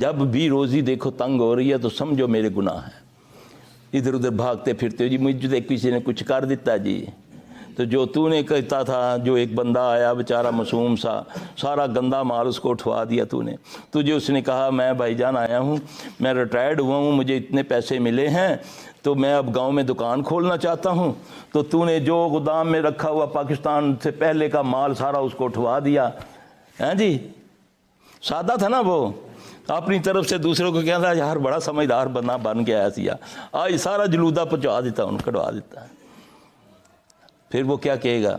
جب بھی روزی دیکھو تنگ ہو رہی ہے تو سمجھو میرے گناہ ہیں، ادھر ادھر بھاگتے پھرتے ہو جی مجھے کسی نے کچھ کر دیتا جی، تو جو تو نے کہتا تھا، جو ایک بندہ آیا بیچارہ معصوم سا، سارا گندا مال اس کو اٹھوا دیا تو نے، تجھے اس نے کہا میں بھائی جان آیا ہوں، میں ریٹائرڈ ہوا ہوں، مجھے اتنے پیسے ملے ہیں تو میں اب گاؤں میں دکان کھولنا چاہتا ہوں، تو نے جو گودام میں رکھا ہوا پاکستان سے پہلے کا مال سارا اس کو اٹھوا دیا، ہیں جی، سادہ تھا نا وہ، اپنی طرف سے دوسروں کو کہتا ہے یار بڑا سمجھدار بندہ بن کے آیا سیا، آج سارا جلودہ پہنچا دیتا ان کڑوا دیتا ہے۔ پھر وہ کیا کہے گا؟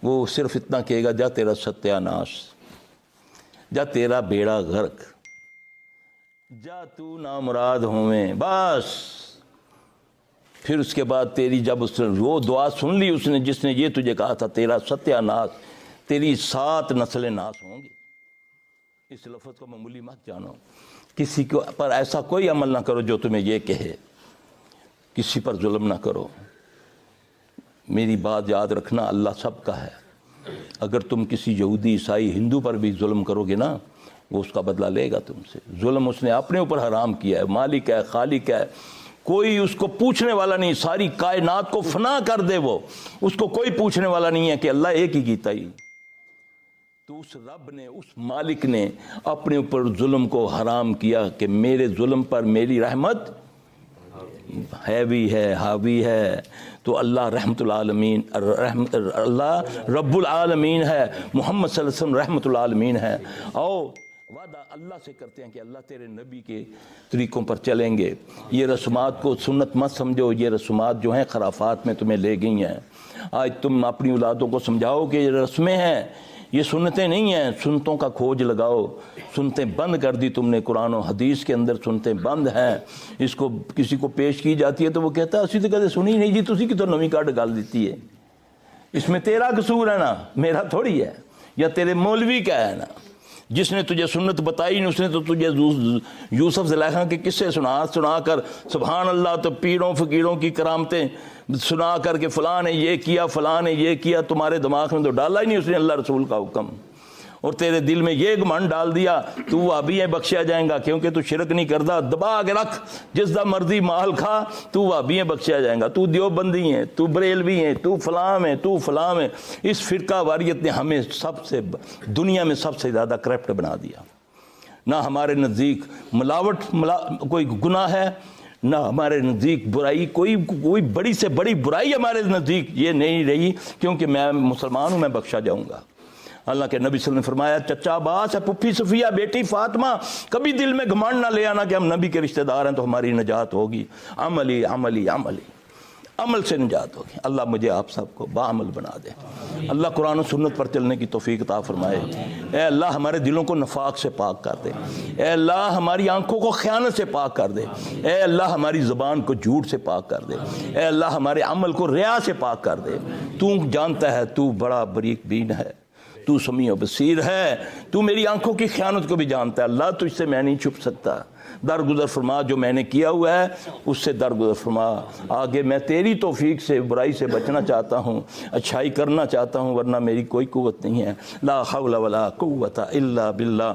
وہ صرف اتنا کہے گا جا تیرا ستیہ ناش، جا تیرا بیڑا غرق، جا تو نامراد ہوئے، بس۔ پھر اس کے بعد تیری جب اس نے وہ دعا سن لی اس نے جس نے یہ تجھے کہا تھا تیرا ستیہ ناش، تیری 7 نسلیں ناش ہوں گی۔ اس لفظ کو معمولی مت جانو، کسی کو پر ایسا کوئی عمل نہ کرو جو تمہیں یہ کہے، کسی پر ظلم نہ کرو۔ میری بات یاد رکھنا، اللہ سب کا ہے، اگر تم کسی یہودی عیسائی ہندو پر بھی ظلم کرو گے نا وہ اس کا بدلہ لے گا تم سے۔ ظلم اس نے اپنے اوپر حرام کیا ہے، مالک ہے، خالق ہے، کوئی اس کو پوچھنے والا نہیں، ساری کائنات کو فنا کر دے وہ، اس کو کوئی پوچھنے والا نہیں ہے کہ اللہ ایک ہی کیتا ہی، تو اس رب نے، اس مالک نے اپنے اوپر ظلم کو حرام کیا کہ میرے ظلم پر میری رحمت حاوی ہے، حاوی ہے۔ تو اللہ رحمت العالمین، اللہ رب العالمین ہے، محمد صلی اللہ علیہ وسلم رحمت العالمین ہے۔ او وعدہ اللہ سے کرتے ہیں کہ اللہ تیرے نبی کے طریقوں پر چلیں گے۔ یہ رسومات کو سنت مت سمجھو، یہ رسومات جو ہیں خرافات میں تمہیں لے گئی ہیں۔ آج تم اپنی اولادوں کو سمجھاؤ کہ یہ رسمیں ہیں، یہ سنتیں نہیں ہیں، سنتوں کا کھوج لگاؤ۔ سنتیں بند کر دی تم نے، قرآن و حدیث کے اندر سنتیں بند ہیں۔ اس کو کسی کو پیش کی جاتی ہے تو وہ کہتا ہے اسی تو کہتے سنی نہیں جی، تسی کی تو نویں کاٹ گال دیتی ہے، اس میں تیرا قصور ہے نا، میرا تھوڑی ہے، یا تیرے مولوی کا ہے نا، جس نے تجھے سنت بتائی نہیں اس نے تو تجھے یوسف زلیخا کے قصے سنا کر سبحان اللہ، تو پیروں فقیروں کی کرامتیں سنا کر کے فلاں نے یہ کیا، فلاں نے یہ کیا، تمہارے دماغ میں تو ڈالا ہی نہیں اس نے اللہ رسول کا حکم، اور تیرے دل میں یہ گمنڈ ڈال دیا تو وہ ابھی ہے بخشیا جائیں گا کیونکہ تو شرک نہیں کرتا، دبا کے رکھ، جس دا مرضی مال کھا، تو وہ ابھی ہے بخشیا جائیں گا، تو دیوبندی ہیں، تو بریلوی ہیں، تو فلاں ہے، تو فلاں ہے۔ اس فرقہ واریت نے ہمیں سب سے دنیا میں سب سے زیادہ کرپٹ بنا دیا۔ نہ ہمارے نزدیک ملاوٹ کوئی گناہ ہے، نہ ہمارے نزدیک برائی کوئی بڑی سے بڑی برائی ہمارے نزدیک یہ نہیں رہی، کیونکہ میں مسلمان ہوں، میں بخشا جاؤں گا۔ اللہ کے نبی صلی اللہ علیہ وسلم نے فرمایا چچا عباس ہے، پھپھی صفیہ، بیٹی فاطمہ، کبھی دل میں گھمنڈ نہ لے آنا کہ ہم نبی کے رشتہ دار ہیں تو ہماری نجات ہوگی، عملی عملی عملی، عمل سے نجات ہوگی۔ اللہ مجھے آپ سب کو باعمل بنا دے، اللہ قرآن و سنت پر چلنے کی توفیق عطا فرمائے۔ اے اللہ ہمارے دلوں کو نفاق سے پاک کر دے، اے اللہ ہماری آنکھوں کو خیانت سے پاک کر دے، اے اللہ ہماری زبان کو جھوٹ سے پاک کر دے، اے اللہ ہمارے عمل کو ریا سے پاک کر دے۔ تو جانتا ہے تو بڑا بریک بین ہے، تو سمیع و بصیر ہے، تو میری آنکھوں کی خیانت کو بھی جانتا ہے، اللہ تجھ سے میں نہیں چھپ سکتا، درگزر فرما، جو میں نے کیا ہوا ہے اس سے درگزر فرما، آگے میں تیری توفیق سے برائی سے بچنا چاہتا ہوں، اچھائی کرنا چاہتا ہوں، ورنہ میری کوئی قوت نہیں ہے، لا حول ولا قوت الا باللہ۔